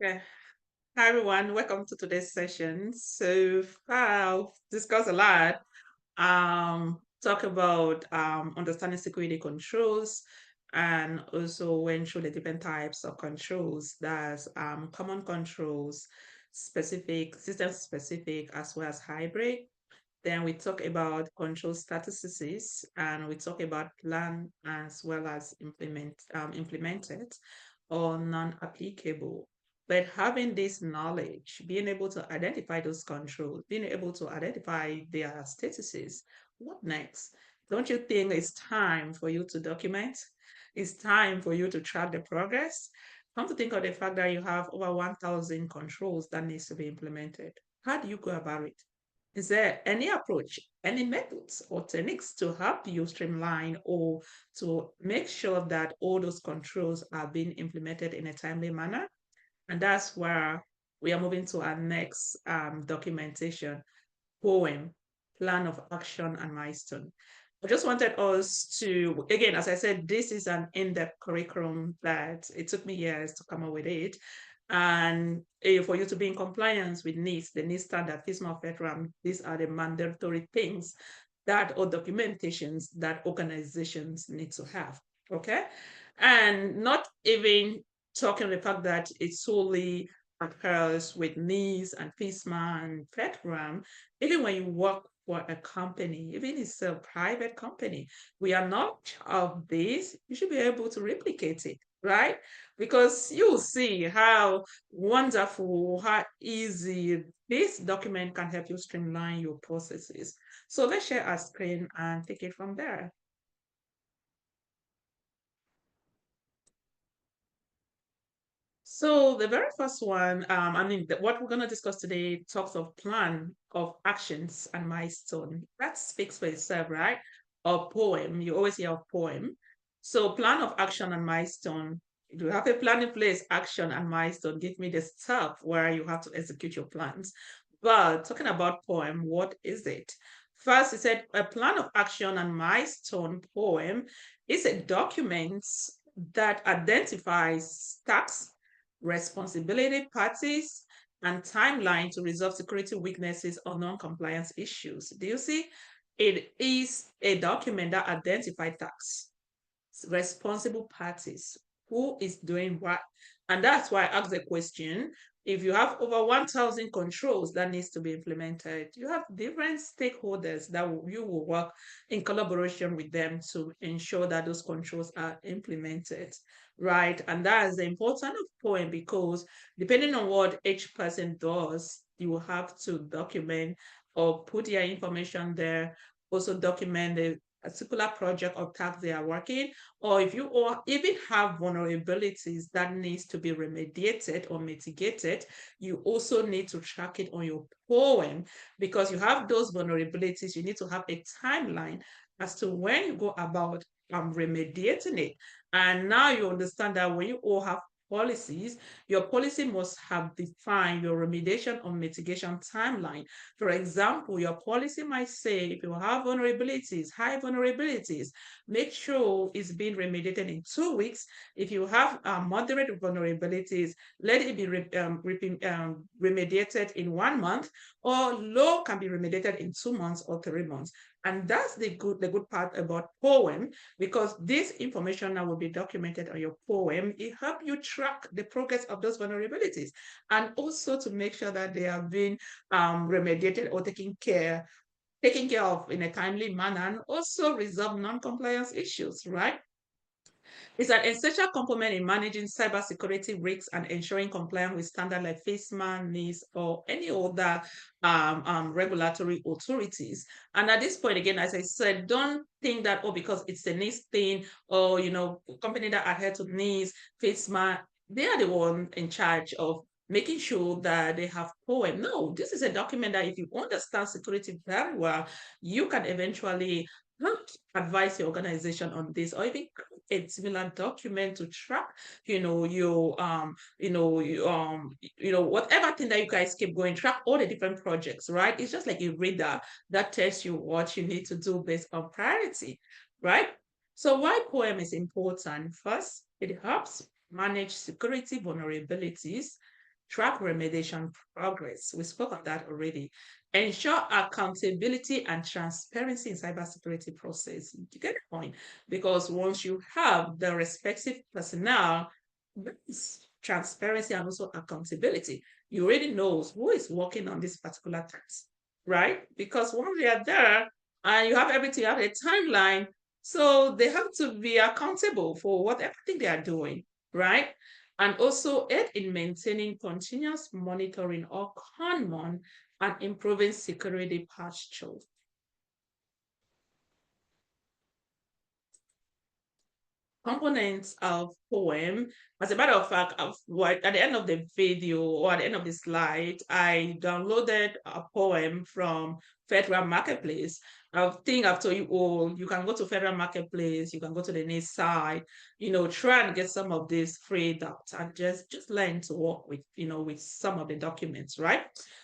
Okay. Hi, everyone. Welcome to today's session. So far, I've discussed a lot. Talk about understanding security controls and also went through the different types of controls. That's common controls, specific, system specific, as well as hybrid. Then we talk about control statuses and we talk about plan as well as implemented or non-applicable. But having this knowledge, being able to identify those controls, being able to identify their statuses, what next? Don't you think it's time for you to document? It's time for you to track the progress? Come to think of the fact that you have over 1,000 controls that needs to be implemented. How do you go about it? Is there any approach, any methods or techniques to help you streamline or to make sure that all those controls are being implemented in a timely manner? And that's where we are moving to our next documentation, POEM, Plan of Action and Milestone. I just wanted us to, again, as I said, this is an in-depth curriculum that it took me years to come up with it. And for you to be in compliance with NIST, the NIST standard, FISMA, FEDRAM, these are the mandatory things that or documentations that organizations need to have. Okay. And not even talking the fact that it solely occurs with NIST and FISMA and FEDRAM, even when you work for a company, even if it's a private company, we are not of this, you should be able to replicate it, right? Because you see how wonderful, how easy this document can help you streamline your processes. So let's share our screen and take it from there. So the very first one, what we're going to discuss today talks of plan of actions and milestone. That speaks for itself, right? Or poem. You always hear of poem. So plan of action and milestone. Do you have a plan in place, action and milestone? Give me the stuff where you have to execute your plans. But talking about poem, what is it? First, it said a plan of action and milestone poem is a document that identifies tasks, responsibility parties, and timeline to resolve security weaknesses or non-compliance issues. Do you see? It is a document that identifies tasks, responsible parties, who is doing what. And that's why I asked the question, if you have over 1,000 controls that needs to be implemented, you have different stakeholders that you will work in collaboration with them to ensure that those controls are implemented, right? And that is the important point because depending on what each person does, you will have to document or put your information there, also document the particular project or task they are working, or if you or even have vulnerabilities that needs to be remediated or mitigated, you also need to track it on your poem because you have those vulnerabilities. You need to have a timeline as to when you go about remediating it. And now you understand that when you all have policies, your policy must have defined your remediation or mitigation timeline. For example, your policy might say if you have vulnerabilities, high vulnerabilities, make sure it's being remediated in 2 weeks. If you have moderate vulnerabilities, let it be remediated in 1 month, or low can be remediated in 2 months or 3 months. And that's the good part about poem, because this information now will be documented on your poem. It helps you track the progress of those vulnerabilities and also to make sure that they are being remediated or taken care of in a timely manner, and also resolve non-compliance issues, right? It's an essential component in managing cybersecurity risks and ensuring compliance with standards like FISMA, NIST, or any other regulatory authorities. And at this point, again, as I said, don't think that, oh, because it's a NIST thing, or, company that adhere to NIST, FISMA, they are the one in charge of making sure that they have poem. No, this is a document that if you understand security very well, you can eventually advise your organization on this, or even a similar document to track, whatever thing that you guys keep going, track all the different projects, right? It's just like a radar that tells you what you need to do based on priority, right? So why poem is important? First, it helps manage security vulnerabilities. track remediation progress. We spoke of that already. Ensure accountability and transparency in cybersecurity process. You get the point? Because once you have the respective personnel, that's transparency and also accountability. You already knows who is working on this particular task, right? Because once they are there and you have everything, you have a timeline, so they have to be accountable for what everything they are doing, right? And also aid in maintaining continuous monitoring or common and improving security posture. Components of poem. As a matter of fact, at the end of the video or at the end of the slide, I downloaded a poem from Federal Marketplace. I think I've told you all, you can go to Federal Marketplace, you can go to the NIST site, try and get some of these free docs and just learn to work with, with some of the documents, right?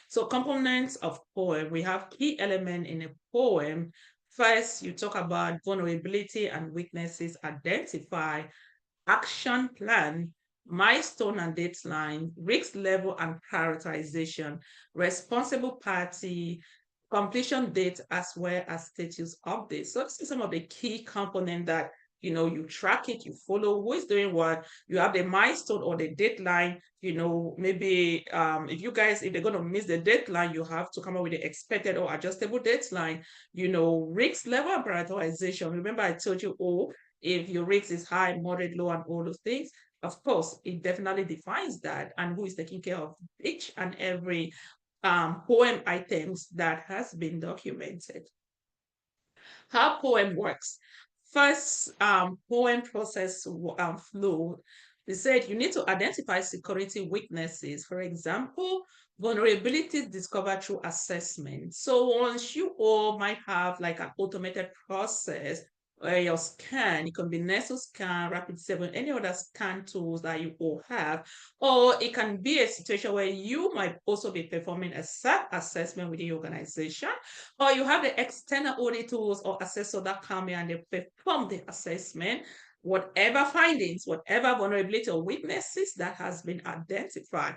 So components of poem, we have key element in a poem. First, you talk about vulnerability and weaknesses, identify, action plan, milestone and deadline, risk level and prioritization, responsible party, completion date, as well as status updates. So this is some of the key components that you track it, you follow who is doing what, you have the milestone or the deadline, maybe if they're going to miss the deadline, you have to come up with the expected or adjustable deadline, risk level and prioritization. Remember I told you, if your risk is high, moderate, low, and all those things, of course, it definitely defines that and who is taking care of each and every poem items that has been documented. How poem works. First, poem process flow. They said you need to identify security weaknesses. For example, vulnerabilities discovered through assessment. So once you all might have like an automated process where your scan, it can be Nestle scan, Rapid7, any other scan tools that you all have, or it can be a situation where you might also be performing a self-assessment within your organization, or you have the external audit tools or assessor that come in and they perform the assessment. Whatever findings, whatever vulnerability or weaknesses that has been identified,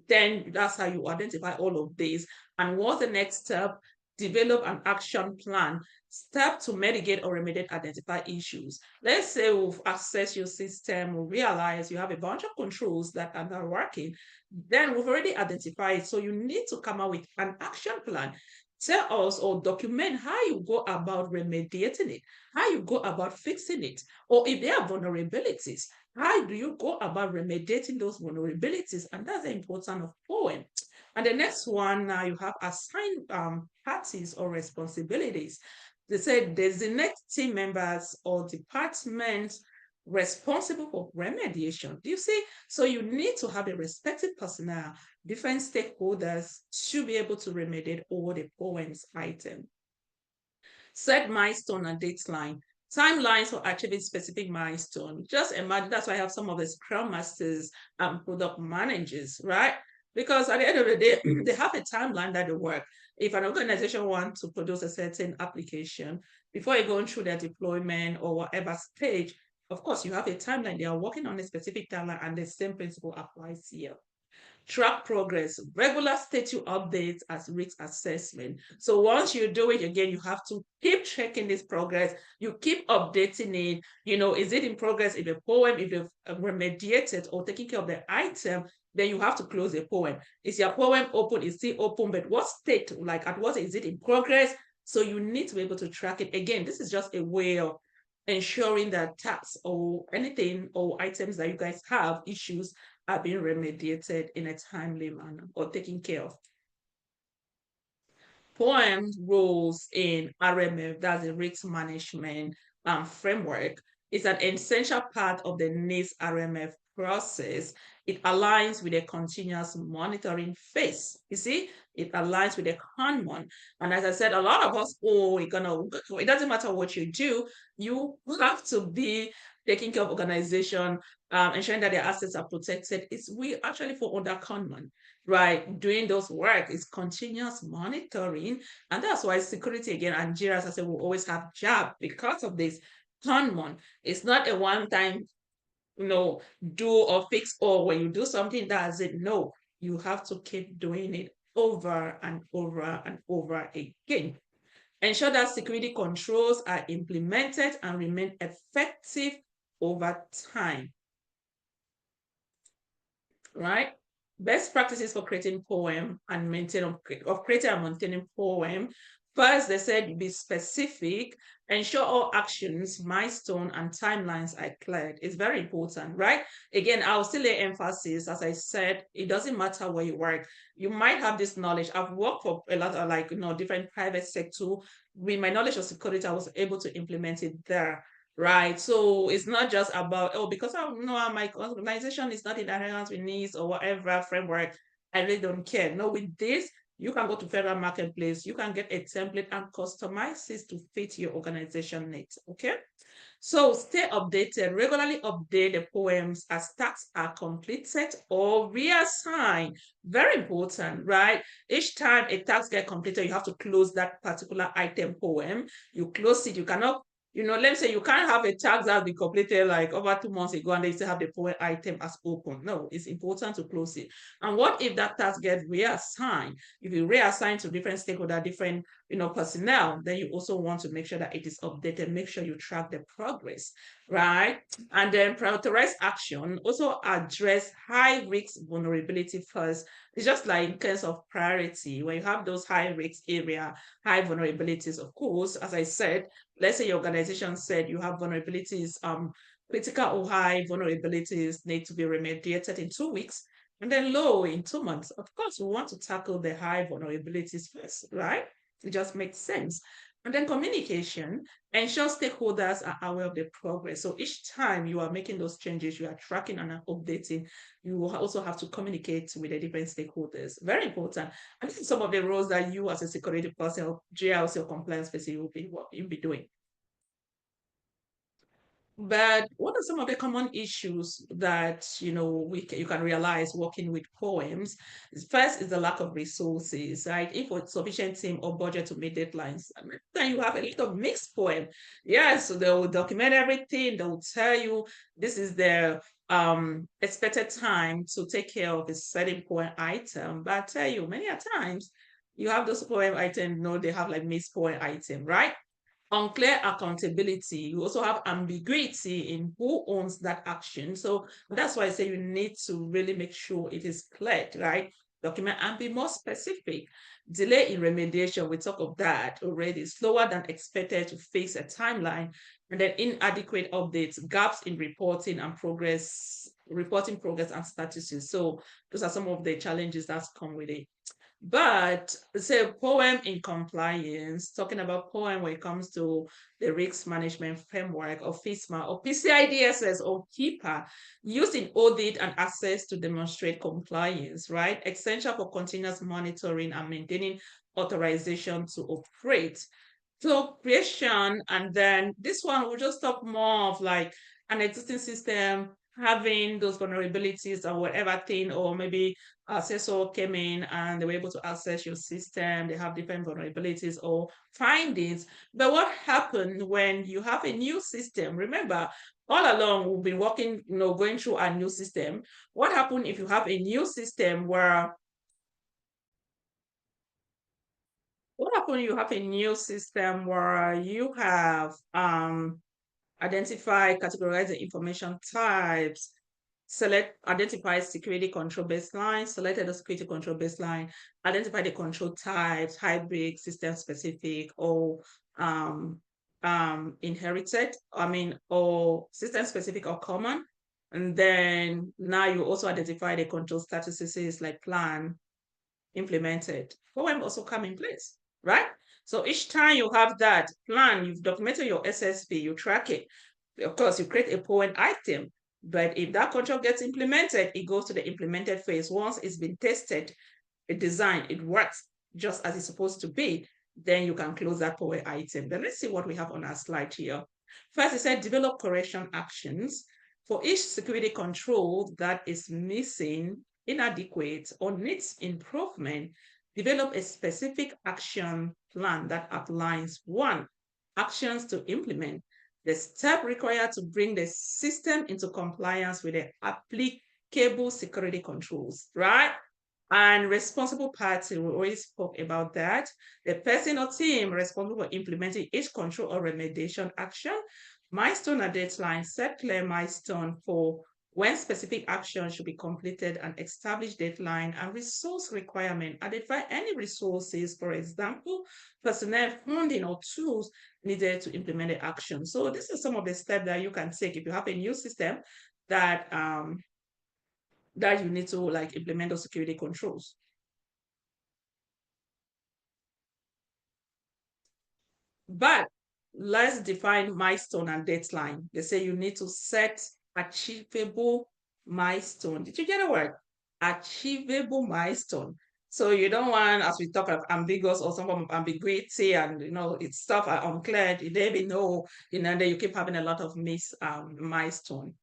then that's how you identify all of these. And what's the next step? Develop an action plan. Step to mitigate or remediate identify issues. Let's say we've accessed your system, we realize you have a bunch of controls that are not working. Then we've already identified. So you need to come up with an action plan. Tell us or document how you go about remediating it, how you go about fixing it, or if there are vulnerabilities, how do you go about remediating those vulnerabilities? And that's the importance of poem. And the next one, now you have assigned parties or responsibilities. They said designate team members or departments responsible for remediation. Do you see? So you need to have a respective personnel, different stakeholders should be able to remediate all the poems item. Set milestone and deadline. Timelines for achieving specific milestone. Just imagine, that's why I have some of the scrum masters and product managers, right? Because at the end of the day, they have a timeline that they work. If an organization wants to produce a certain application, before you're going through their deployment or whatever stage, of course, you have a timeline. They are working on a specific timeline, and the same principle applies here. Track progress, regular status updates as risk assessment. So once you do it again, you have to keep checking this progress. You keep updating it. Is it in progress? If a poem, if you've remediated or taking care of the item, then you have to close the poem. Is your poem open? Is it open? But what state, like at what is it in progress? So you need to be able to track it. Again, this is just a way of ensuring that tasks or anything or items that you guys have issues are being remediated in a timely manner or taken care of. Poem's roles in RMF, that's the risk management framework, is an essential part of the NIST RMF process. It aligns with a continuous monitoring phase. You see, it aligns with a common. And as I said, a lot of us, it doesn't matter what you do, you have to be taking care of organization, ensuring that their assets are protected. We actually fall under common, right? Doing those work is continuous monitoring. And that's why security, again, and JIRA, as I said, will always have job because of this common. It's not a one-time, do or fix all. When you do something, that's it. No, you have to keep doing it over and over and over again. Ensure that security controls are implemented and remain effective over time, right? Best practices for creating POA&M and maintaining of creating and maintaining POA&M. First, they said be specific, ensure all actions, milestone, and timelines are cleared. It's very important, right? Again, I'll still lay emphasis, as I said, it doesn't matter where you work. You might have this knowledge. I've worked for a lot of different private sector. With my knowledge of security, I was able to implement it there. Right. So it's not just about, oh, because I know my organization is not in adherence with needs or whatever framework, I really don't care. No, with this, you can go to federal marketplace, you can get a template and customize it to fit your organization needs. Okay. So stay updated, regularly update the POA&Ms as tasks are completed or reassigned. Very important, right? Each time a task gets completed, you have to close that particular item POA&M. You close it, you cannot, let's say you can't have a task that has been completed like over 2 months ago and they still have the POA&M item as open. No, it's important to close it. And what if that task gets reassigned? If you reassign to different stakeholder, different personnel, then you also want to make sure that it is updated, make sure you track the progress, right? And then prioritize action, also address high risk vulnerability first. It's just like in terms of priority, when you have those high risk area, high vulnerabilities, of course, as I said, let's say your organization said you have vulnerabilities, critical or high vulnerabilities need to be remediated in 2 weeks, and then low in 2 months. Of course, we want to tackle the high vulnerabilities first, right? It just makes sense. And then communication, ensure stakeholders are aware of the progress. So each time you are making those changes, you are tracking and updating, you will also have to communicate with the different stakeholders. Very important. And this is some of the roles that you as a security person, GLC or compliance person, you'll be doing. But what are some of the common issues that you can realize working with POA&Ms? First is the lack of resources, right? If with sufficient team or budget to meet deadlines, then you have a lot of mixed POA&M. Yes, so they will document everything. They will tell you this is their expected time to take care of a certain POA&M item. But I tell you, many a times you have those POA&M items, they have like mixed POA&M item, right? Unclear accountability. You also have ambiguity in who owns that action. So that's why I say you need to really make sure it is clear, right? Document and be more specific. Delay in remediation, we talk of that already. Slower than expected to fix a timeline. And then inadequate updates, gaps in reporting progress and statuses. So those are some of the challenges that come with it. But say POA&M in compliance, talking about POA&M when it comes to the risk management framework or FISMA or PCI-DSS or KEEPA, used in audit and access to demonstrate compliance, right? Essential for continuous monitoring and maintaining authorization to operate. So creation, and then this one will just talk more of like an existing system having those vulnerabilities or whatever thing, or maybe assessor came in and they were able to access your system, they have different vulnerabilities or findings. But what happened when you have a new system? Remember, all along we've been working, going through a new system. What happened if you have a new system where what happened you have a new system where you have identify, categorize the information types, identify security control baseline, selected the security control baseline, identify the control types, hybrid, system specific, or um, inherited, or system specific or common. And then now you also identify the control statuses like plan, implemented. POA&M also come in place, right? So each time you have that plan, you've documented your SSP, you track it. Of course, you create a POA&M item, but if that control gets implemented, it goes to the implemented phase. Once it's been tested, it designed, it works just as it's supposed to be, then you can close that POA item. Then let's see what we have on our slide here. First, it said develop correction actions. For each security control that is missing, inadequate, or needs improvement, develop a specific action plan that outlines one, actions to implement, the step required to bring the system into compliance with the applicable security controls, right? And responsible party, we already spoke about that. The person or team responsible for implementing each control or remediation action. Milestone and deadline, set clear milestone for when specific action should be completed and establish deadline and resource requirement. Identify any resources, for example, personnel, funding, or tools needed to implement the action. So this is some of the steps that you can take if you have a new system that that you need to like implement those security controls. But let's define milestone and deadline. They say you need to set achievable milestone. Did you get a word? Achievable milestone. So you don't want, as we talk of ambiguous or some form of ambiguity, and it's stuff are unclear. You don't even know, then you keep having a lot of milestone.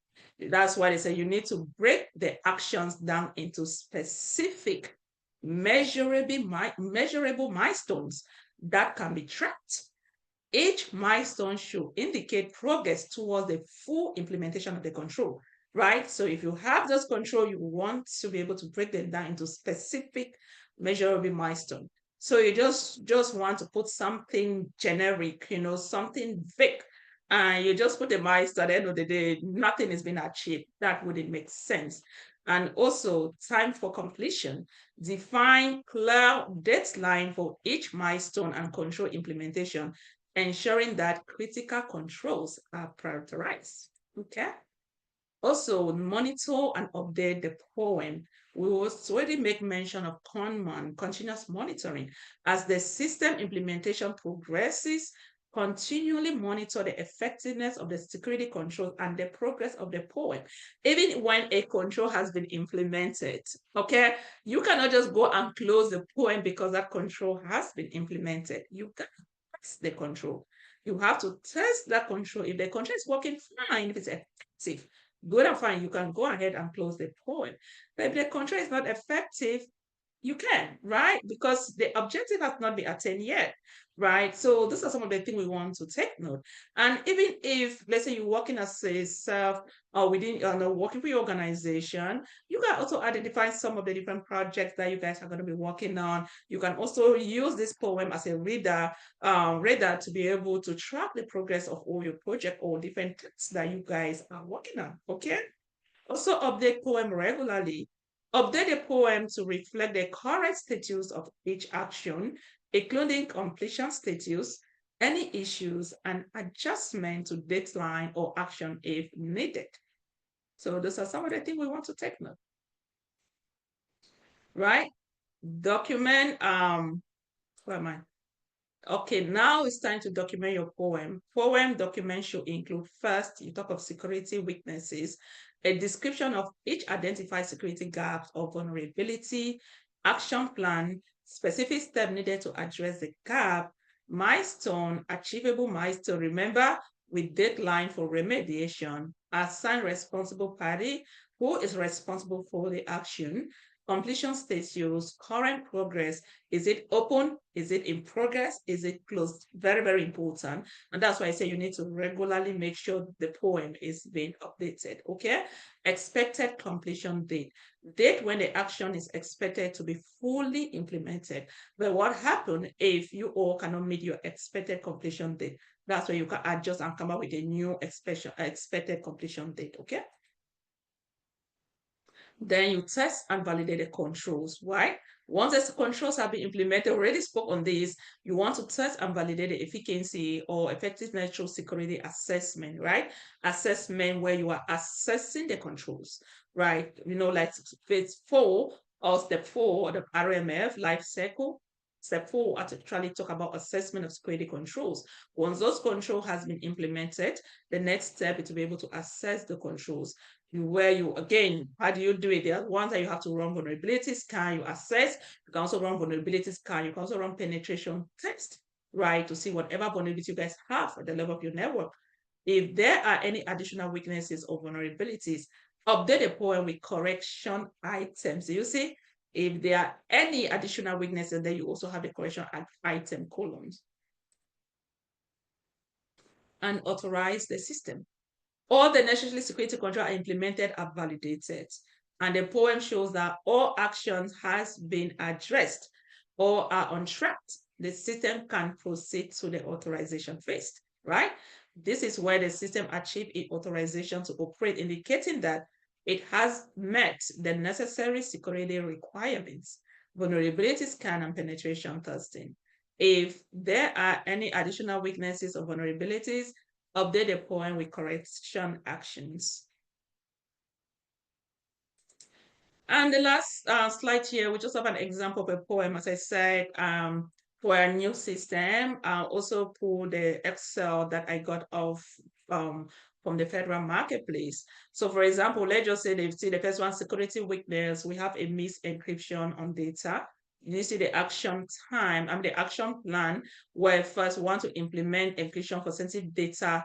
That's why they say you need to break the actions down into specific, measurable milestones that can be tracked. Each milestone should indicate progress towards the full implementation of the control, right? So if you have those control, you want to be able to break them down into specific measurable milestone. So you just want to put something generic, something vague, and you just put a milestone. At the end of the day, nothing is being achieved. That wouldn't make sense. And also time for completion. Define clear deadline for each milestone and control implementation, ensuring that critical controls are prioritized. Okay. Also, monitor and update the POA&M. We will already make mention of CONMON, continuous monitoring. As the system implementation progresses, continually monitor the effectiveness of the security controls and the progress of the POA&M. Even when a control has been implemented, okay, you cannot just go and close the POA&M because that control has been implemented. You can test the control. You have to test that control. If the control is working fine, if it's effective, good and fine, you can go ahead and close the POA&M. But if the control is not effective, you can, right? Because the objective has not been attained yet, right? So these are some of the things we want to take note. And even if, let's say, you're working as a self or within, working for your organization, you can also identify some of the different projects that you guys are going to be working on. You can also use this POA&M as a reader to be able to track the progress of all your project or different tasks that you guys are working on. Okay. Also update POA&M regularly. Update the POA&M to reflect the current status of each action, including completion status, any issues, and adjustment to deadline or action if needed. So those are some of the things we want to take note. Right? Document, where am I? Okay, now it's time to document your POA&M. POA&M document should include first, you talk of security weaknesses, a description of each identified security gaps or vulnerability, action plan, specific step needed to address the gap, milestone, achievable milestone. Remember, with deadline for remediation, assign responsible party who is responsible for the action, completion status, current progress. Is it open? Is it in progress? Is it closed? Very, very important. And that's why I say you need to regularly make sure the POA&M is being updated. Okay. Expected completion date. Date when the action is expected to be fully implemented. But what happens if you all cannot meet your expected completion date? That's where you can adjust and come up with a new expected completion date. Okay. Then you test and validate the controls. Why? Once the controls have been implemented, already spoke on this, you want to test and validate the efficacy or effectiveness through security assessment, right? Assessment where you are assessing the controls, right? Like phase 4 or step 4 of the RMF life cycle. Step 4 actually talk about assessment of security controls. Once those control has been implemented, the next step is to be able to assess the controls. Where you again, how do you do it? There are ones that you have to run vulnerability scan, you assess. You can also run vulnerability scan. You can also run penetration test, right, to see whatever vulnerability you guys have at the level of your network. If there are any additional weaknesses or vulnerabilities, update the POA&M with correction items. You see, if there are any additional weaknesses, then you also have the correction item columns. And authorize the system. All the necessary security controls are implemented and validated. And the POA&M shows that all actions has been addressed or are on track, the system can proceed to the authorization phase, right? This is where the system achieves its authorization to operate, indicating that it has met the necessary security requirements, vulnerability scan and penetration testing. If there are any additional weaknesses or vulnerabilities, update the POA&M with correction actions. And the last slide here, we just have an example of a POA&M, as I said, for a new system. I'll also pull the Excel that I got off from the federal marketplace. So for example, let's just say they see the first one, security weakness. We have a misencryption on data. You see the action time and the action plan where first we want to implement encryption for sensitive data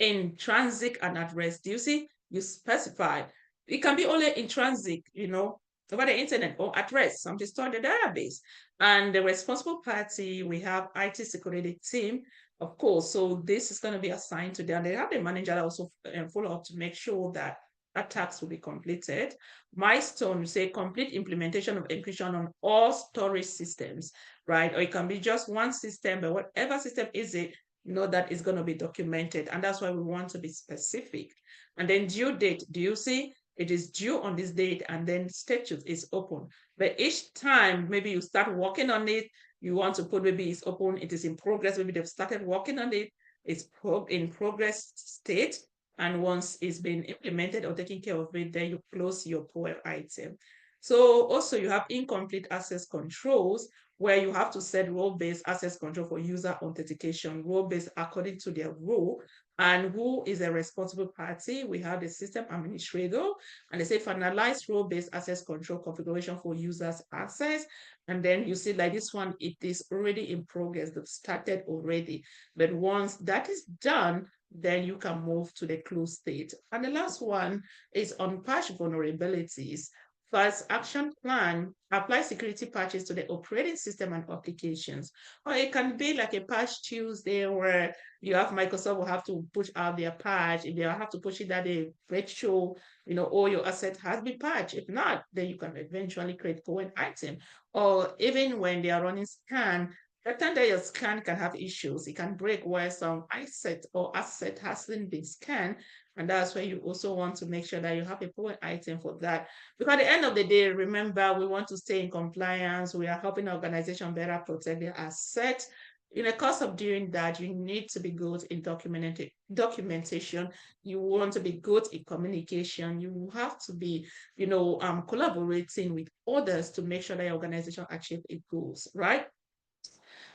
in transit and at rest. Do you see? You specify it can be only in transit, over the internet or at rest, something stored in the database. And the responsible party, we have IT security team, of course. So this is going to be assigned to them. They have the manager that also follow up to make sure that attacks will be completed. Milestone, say complete implementation of encryption on all storage systems, right? Or it can be just one system, but whatever system is it, that is going to be documented. And that's why we want to be specific. And then due date, do you see? It is due on this date and then status is open. But each time maybe you start working on it, you want to put maybe it's open, it is in progress, maybe they've started working on it, it's in progress state. And once it's been implemented or taken care of it, then you close your POA item. So also you have incomplete access controls where you have to set role-based access control for user authentication, role-based according to their role. And who is a responsible party? We have the system administrator, and they say finalize role-based access control configuration for users access. And then you see like this one, it is already in progress. They've started already. But once that is done, then you can move to the closed state. And the last one is on patch vulnerabilities. First, action plan, apply security patches to the operating system and applications. Or it can be like a patch Tuesday where you have Microsoft will have to push out their patch. If they have to push it that they make sure, all your asset has been patched. If not, then you can eventually create POA&M item. Or even when they are running scan, the time that your scan can have issues. It can break where some asset or asset hasn't been scanned. And that's where you also want to make sure that you have a POA&M item for that. Because at the end of the day, remember, we want to stay in compliance. We are helping organizations better protect their assets. In the course of doing that, you need to be good in documentation. You want to be good in communication. You have to be, collaborating with others to make sure that your organization achieves its goals, right?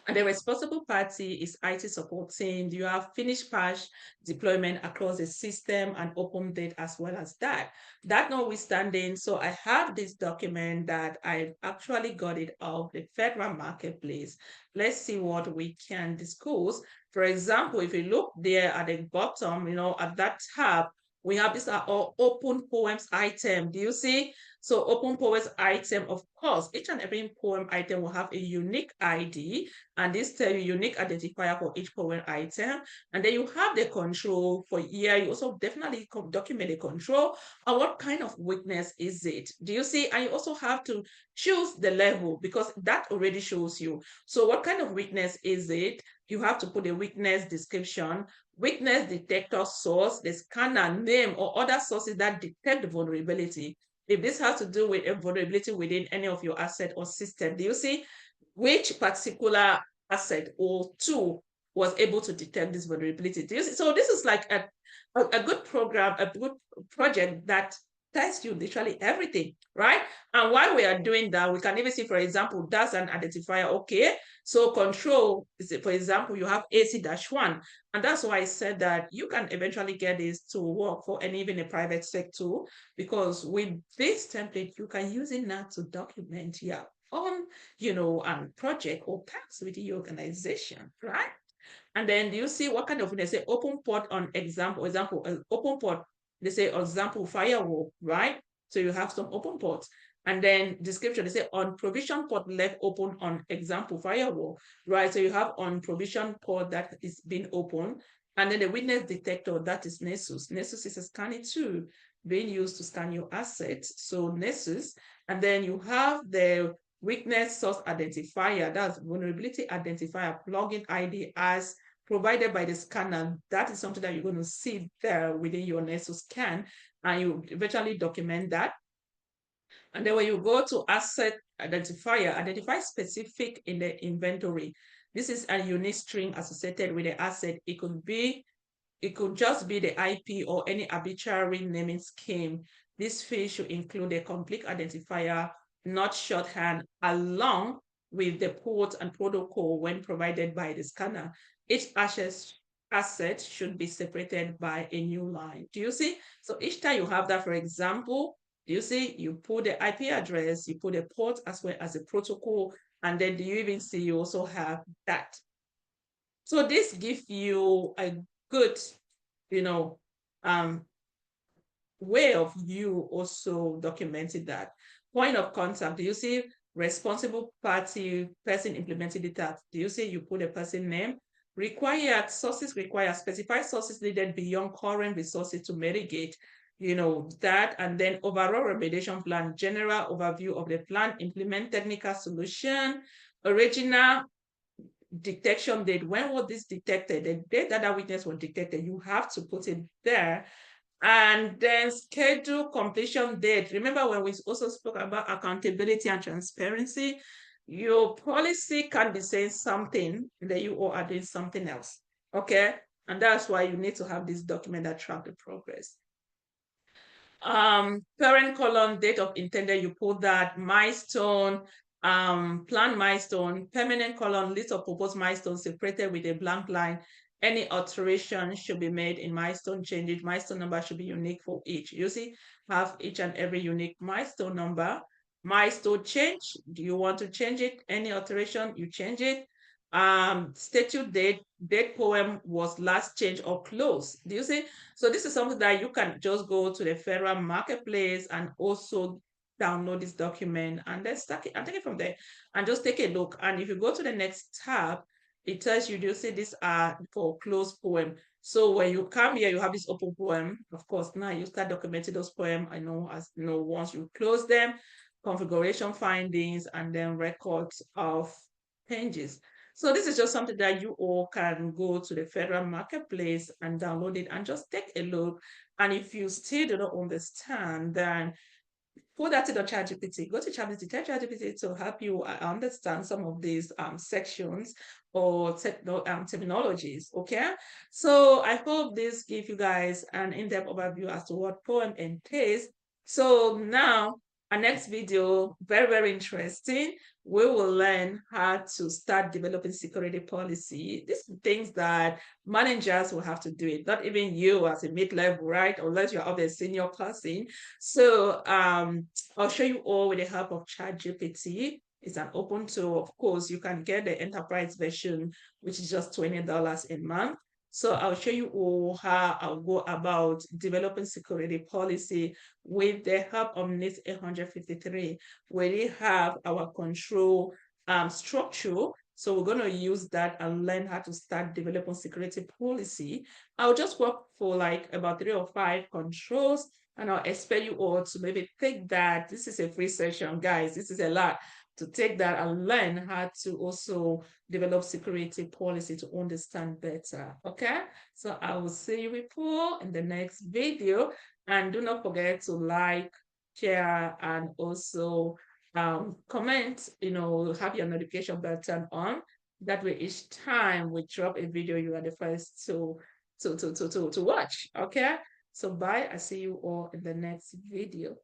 And the responsible party is IT support team. You have finished patch deployment across the system and open date as well as that. That notwithstanding, so I have this document that I actually got it off the federal marketplace. Let's see what we can discuss. For example, if you look there at the bottom, at that tab, we have these are all open POA&M item. Do you see? So open POA&M item, of course, each and every POA&M item will have a unique ID, and this tell you unique identifier for each POA&M item. And then you have the control for here. You also definitely document the control and what kind of weakness is it. Do you see? And you also have to choose the level because that already shows you. So what kind of weakness is it? You have to put a weakness description, weakness detector source, the scanner name or other sources that detect the vulnerability. If this has to do with a vulnerability within any of your asset or system, do you see which particular asset or tool was able to detect this vulnerability? Do you see? So this is like a good program, a good project that tells you literally everything, right? And while we are doing that, we can even see, for example, that's an identifier. Okay, so control is, for example, you have AC-1, and that's why I said that you can eventually get this to work for and even a private sector, because with this template, you can use it now to document your own, project or tasks within your organization, right? And then do you see what kind of, they say open port on example, open port, they say example firewall, right? So you have some open ports. And then description, they say on provision port left open on example firewall, right? So you have on provision port that is being open. And then the witness detector, that is Nessus. Nessus is a scanning tool. being used to scan your assets, so nessus, and then you have the weakness source identifier, that's vulnerability identifier plugin ID as provided by the scanner. That is something that you're going to see there within your nessus scan, and you eventually document that. And then when you go to asset identifier, identify specific in the inventory. This is a unique string associated with the asset. It could just be the IP or any arbitrary naming scheme. This field should include a complete identifier, not shorthand, along with the port and protocol when provided by the scanner. Each asset should be separated by a new line. Do you see? So each time you have that, for example, you see, you put the IP address, you put the port as well as the protocol, and then do you even see you also have that? So this gives you a good, you know, um, way of you also documenting that. Point of contact, do you see responsible party, person implementing the task? Do you see you put a person name? Required sources required, specified sources needed beyond current resources to mitigate, that, and then overall remediation plan, general overview of the plan, implement technical solution, original detection date. When was this detected? The date that that witness was detected, you have to put it there. And then schedule completion date. Remember when we also spoke about accountability and transparency? Your policy can be saying something, and then you all are doing something else. Okay. And that's why you need to have this document that track the progress. Parent column, date of intended, you put that, milestone, plan milestone, permanent column, list of proposed milestones separated with a blank line. Any alteration should be made in milestone changes. Milestone number should be unique for each. You see, have each and every unique milestone number. Milestone change, do you want to change it? Any alteration, you change it. Statute date POA&M was last changed or closed. Do you see? So this is something that you can just go to the federal marketplace and also download this document and then stack it and take it from there and just take a look. And if you go to the next tab, it tells you, do you see these are for closed POA&M. So when you come here, you have this open POA&M. Of course, now you start documenting those POA&M. I know, as you know, once you close them, configuration findings, and then records of changes. So this is just something that you all can go to the federal marketplace and download it and just take a look. And if you still do not understand, then put that in the ChatGPT. Go to ChatGPT, tell ChatGPT to help you understand some of these sections or terminologies. Okay, so I hope this gives you guys an in-depth overview as to what POA&M entails. So now, our next video, very, very interesting. We will learn how to start developing security policy. These are things that managers will have to do it, not even you as a mid-level, right? Unless you're of a senior person. So I'll show you all with the help of ChatGPT. It's an open tool. Of course, you can get the enterprise version, which is just $20 a month. So I'll show you all how I'll go about developing security policy with the help of NIST 853. We have our control structure. So we're going to use that and learn how to start developing security policy. I'll just work for like about 3 or 5 controls, and I'll expect you all to maybe take that. This is a free session, guys. This is a lot to take that and learn how to also develop security policy to understand better. Okay, so I will see you people in the next video, and do not forget to like, share, and also comment, have your notification button on. That way each time we drop a video, you are the first to watch. Okay, so bye. I see you all in the next video.